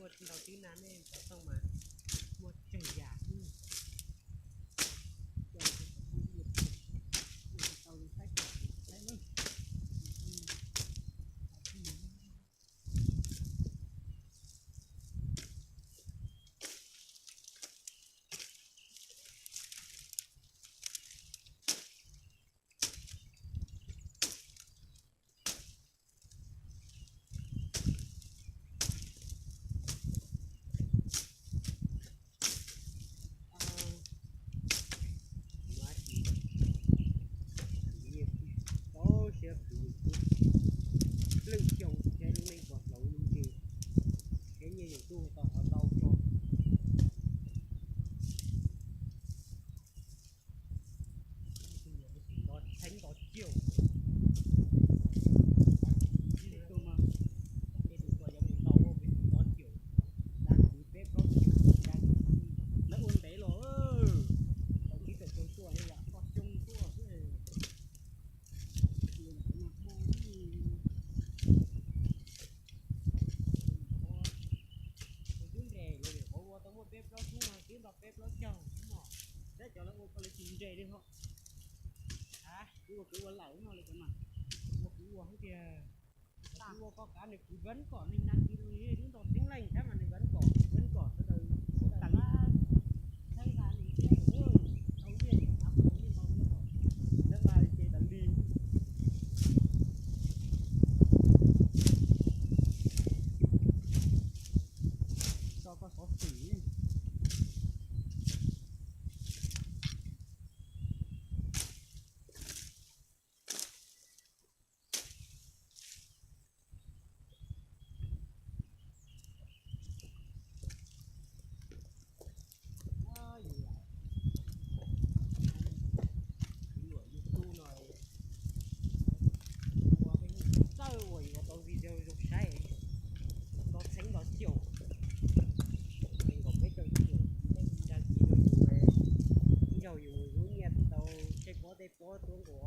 một đầu tư nán nên xong mà một chảy giả lưng chồng trên mình còn lâu nhưng gì cái như những tu tỏ đau cho đó tránh đó chiều cho nó có lấy chín rễ đi không? À, cứ lẩu nó lại cái mà, cứ uống kìa, cứ có cá này cứ vẫn còn mình đang đi đi đứng đó tiếng lành thế mà này vẫn còn cái đời tặng thấy là này ôi, đầu tiên áp đầu tiên rồi, thế mà chơi tặng đi, cho có số phỉ. Có tuôn của